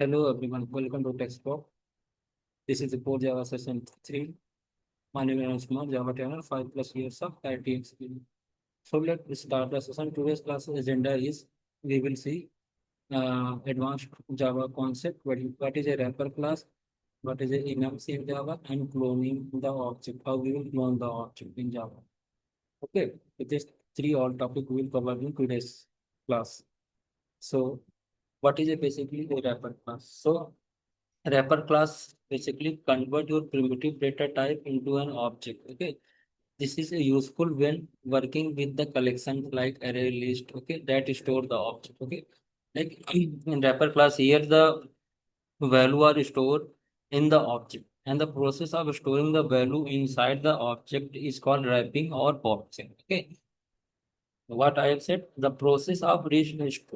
Hello everyone, welcome to Textbook. This is the core Java session 3. My name is Anshumar, Java trainer, 5 plus years of IT experience. So let's start the session. Today's class agenda is we will see advanced Java concept, what is a wrapper class, what is a enum in Java, and cloning the object, how we will clone the object in Java. Okay, with this three all topic we will cover in today's class. So what is a basically a wrapper class? So wrapper class basically convert your primitive data type into an object. Okay, this is useful when working with the collections like array list. Okay, that store the object. Okay, like in wrapper class here the value are stored in the object, and the process of storing the value inside the object is called wrapping or boxing. Okay, what I have said, the process of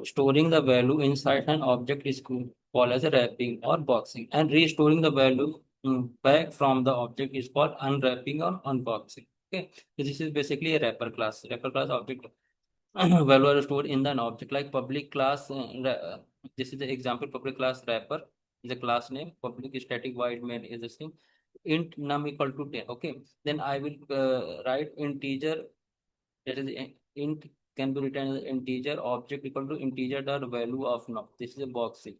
storing the value inside an object is called as a wrapping or boxing, and restoring the value back from the object is called unwrapping or unboxing. Okay, so this is basically a wrapper class. Wrapper class object value are stored in an object like public class. This is the example public class wrapper is a class name. Public static void main is the thing. Int num equal to 10. Okay, then I will write integer, that is int can be written as integer object equal to integer dot value of now. This is a boxing.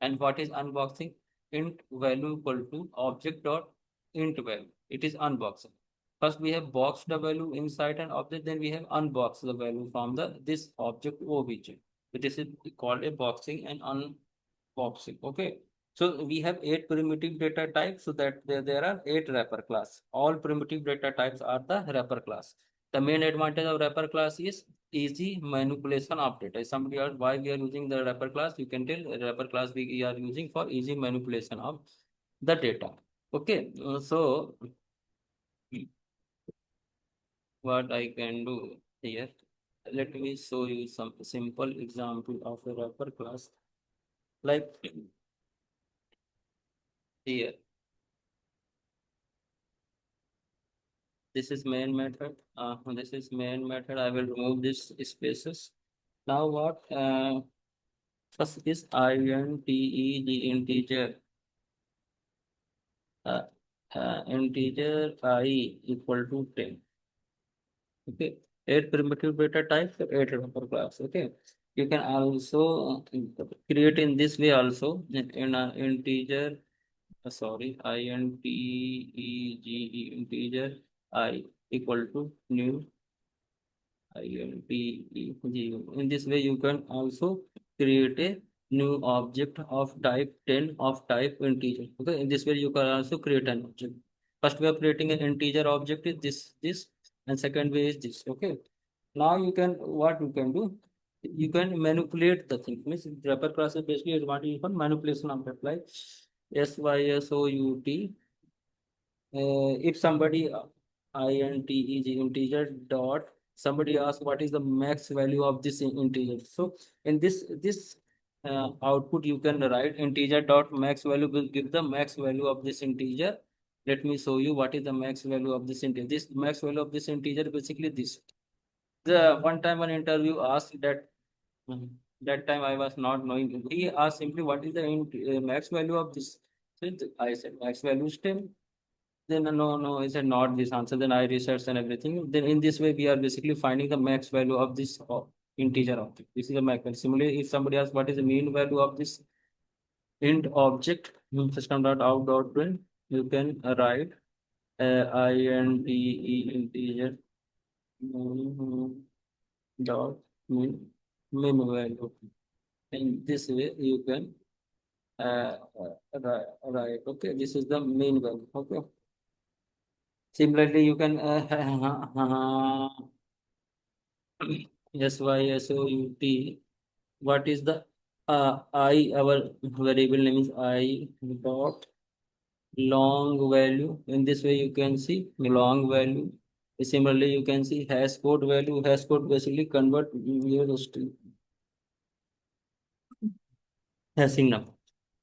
And what is unboxing? Int value equal to object dot int value. It is unboxing. First we have boxed the value inside an object, then we have unboxed the value from the this object obj. So this is called a boxing and unboxing. Okay. So we have 8 primitive data types, so that there are 8 wrapper class. All primitive data types are the wrapper class. The main advantage of wrapper class is easy manipulation of data. If somebody asked why we are using the wrapper class, you can tell wrapper class we are using for easy manipulation of the data. Okay, so what I can do here, let me show you some simple example of a wrapper class. Like here, this is main method. This is main method. I will remove this spaces. Now what? First is int the integer. uh, integer I equal to 10. Okay, 8 primitive data types, 8 wrapper class. Okay, you can also create in this way also in a integer. Sorry, integer I equal to new INTEG. In this way, you can also create a new object of type 10 of type integer. Okay, in this way, you can also create an object. First way of creating an integer object is this, and second way is this. Okay. Now you can, what you can do, you can manipulate the thing. Means wrapper class is basically advantage for manipulation of that, like SYSOUT. If somebody int is integer dot, somebody asks what is the max value of this integer. So in this output you can write integer dot max value will give the max value of this integer. Let me show you what is the max value of this integer. This max value of this integer basically this. The one time one interview asked that, that time I was not knowing. He asked simply what is the max value of this. So I said max value is 10. Then no, I said not this answer. Then I researched and everything. Then in this way, we are basically finding the max value of this integer object. This is the max value. Similarly, if somebody asks what is the mean value of this int object, system dot out dot print, you can write int integer dot mean value. In this way, you can write. Okay, this is the mean value. Okay. Similarly, you can SYSOUT. What is the I? Our variable name is I dot long value. In this way, you can see long value. Similarly, you can see hash code value. Hash code basically convert your hashing number.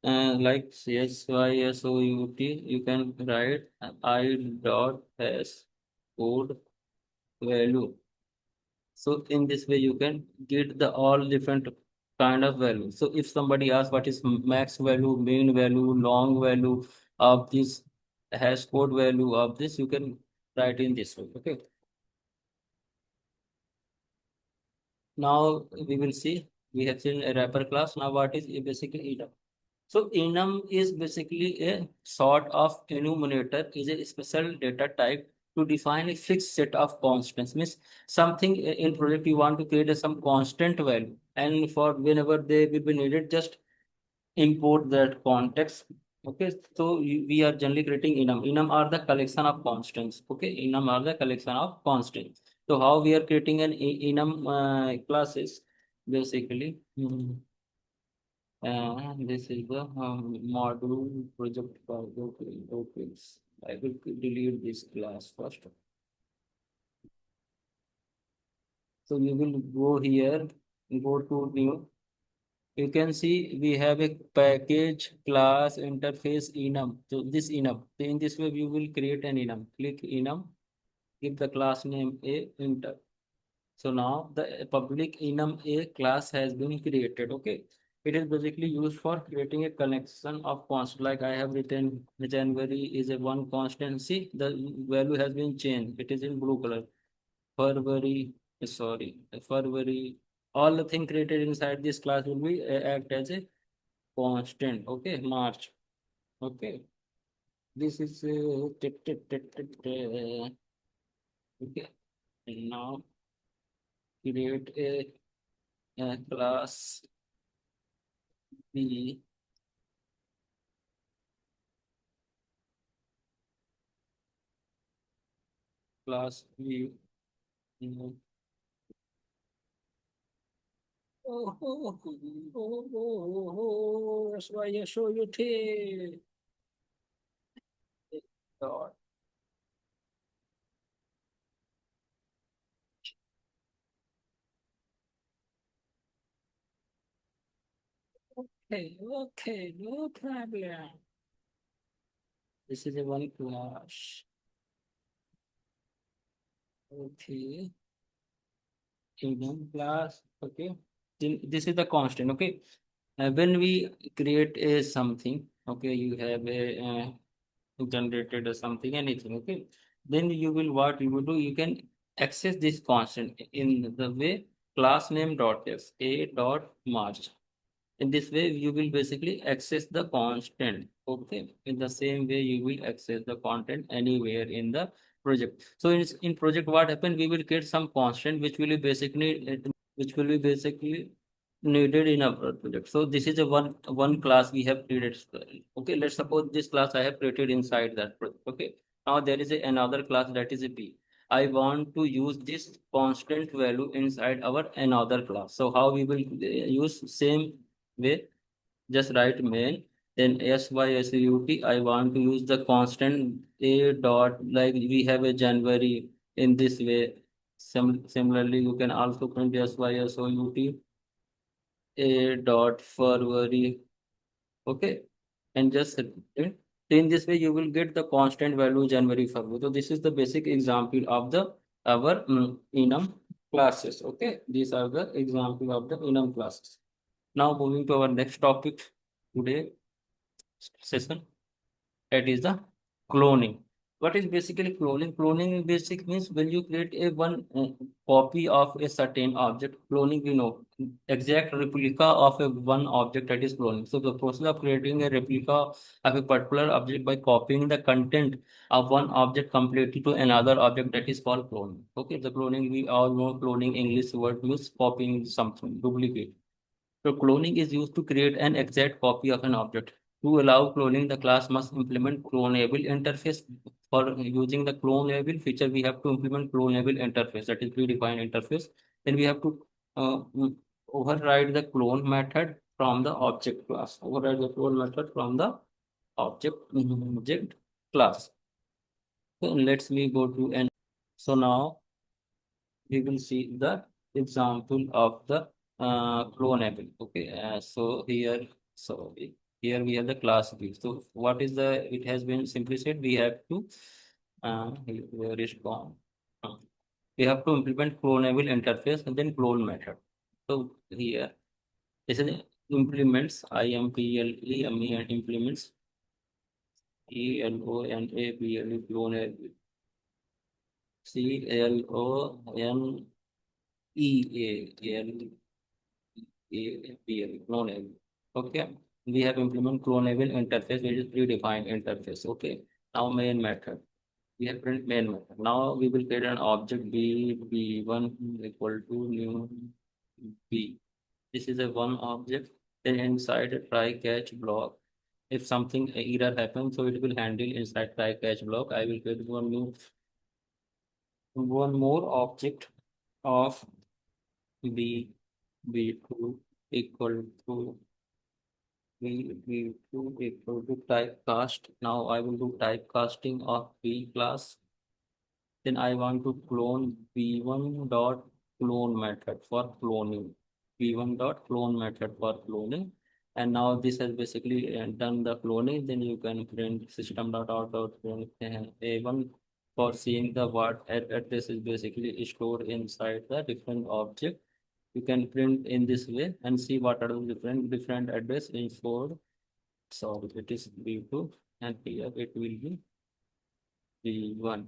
Like SYSOUT, you can write I dot hash code value. So in this way, you can get the all different. kind of value. So if somebody asks what is max value, mean value, long value of this, hash code value of this, you can write in this way. Okay. Now we will see, we have seen a wrapper class. Now what is basically enum? So enum is basically a sort of enumerator, is a special data type to define a fixed set of constants. Means something in project you want to create some constant value, and for whenever they will be needed, just import that context. Okay, so we are generally creating enum. Enum are the collection of constants. Okay, enum are the collection of constants. So how we are creating an enum classes basically. This is the module project file. Okay, okay. I will delete this class first. So you will go here, go to new. You can see we have a package class interface enum. So this enum. So in this way, we will create an enum. Click enum. Give the class name a enter. So now the public enum a class has been created. Okay. It is basically used for creating a collection of constants. Like I have written January is a one constant. See, the value has been changed. It is in blue color. February, sorry, February. All the thing created inside this class will be act as a constant. Okay, March. Okay, this is okay. And now create a class B, class B. Oh, oh, oh, oh, oh, oh, that's why I show you tape. God. Okay, okay, no problem. This is a one class. Okay, Enum class. Okay, then this is the constant. Okay, when we create a something, okay, you have a generated or something, anything. Okay, then you will what you will do. You can access this constant in the way class name dot s a dot march. In this way, you will basically access the constant. Okay. In the same way, you will access the content anywhere in the project. So in project, what happened? We will get some constant which will be basically needed in our project. So this is a one class we have created. Okay. Let's suppose this class I have created inside that project. Okay. Now there is another class that is a B. I want to use this constant value inside our another class. So how we will use same way, just write main, then SYSUT. I want to use the constant a dot, like we have a January in this way. Similarly, you can also print SYSOUT a dot February. Okay, and just hit it. In this way, you will get the constant value January, February. So this is the basic example of the our enum classes. Okay, these are the example of the enum classes. Now moving to our next topic today session, that is the cloning. What is basically cloning? Cloning basic means when you create a one copy of a certain object. Cloning, we know, exact replica of a one object, that is cloning. So the process of creating a replica of a particular object by copying the content of one object completely to another object, that is called cloning. Okay, the cloning, we all know cloning English word means copying something, duplicate. So cloning is used to create an exact copy of an object. To allow cloning, the class must implement clonable interface. For using the clonable feature, we have to implement clonable interface, that is predefined interface. Then we have to override the clone method from the object class. Override the clone method from the object class. So let's me go to an. So now we will see the example of the clonable. Okay, here we have the class B. So what is the? It has been simply said we have to where is gone? Uh, We have to implement clonable interface and then clone method. So here. This is implements, IMPLE, and implements, ELONABLE, CLONABLE, clonable. Okay, we have implement clonable interface, which is predefined interface. Okay, now main method. We have print main method. Now we will create an object B1 equal to new B. This is a one object. Then inside a try catch block. If something error happens, so it will handle inside try catch block. I will create one more object of B B2 equal to B2 equal to typecast. Now I will do typecasting of B class. Then I want to clone v1 dot clone method for cloning. v1 dot clone method for cloning. And now this has basically done the cloning. Then you can print system dot out dot print a1 for seeing the what address is basically stored inside the different object. You can print in this way and see what are the different address in stored. So it is v2 and here it will be v1.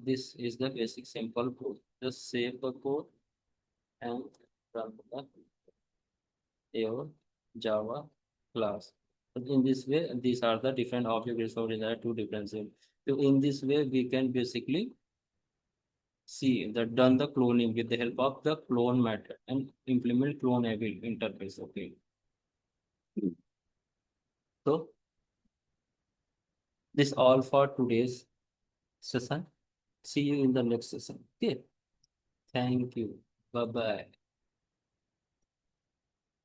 This is the basic simple code. Just save the code and run your Java class. But in this way, these are the different object resources in the two different things. So in this way, we can basically see that done the cloning with the help of the clone method and implement cloneable interface. Okay. So this all for today's session. See you in the next session. Okay. Thank you. Bye bye.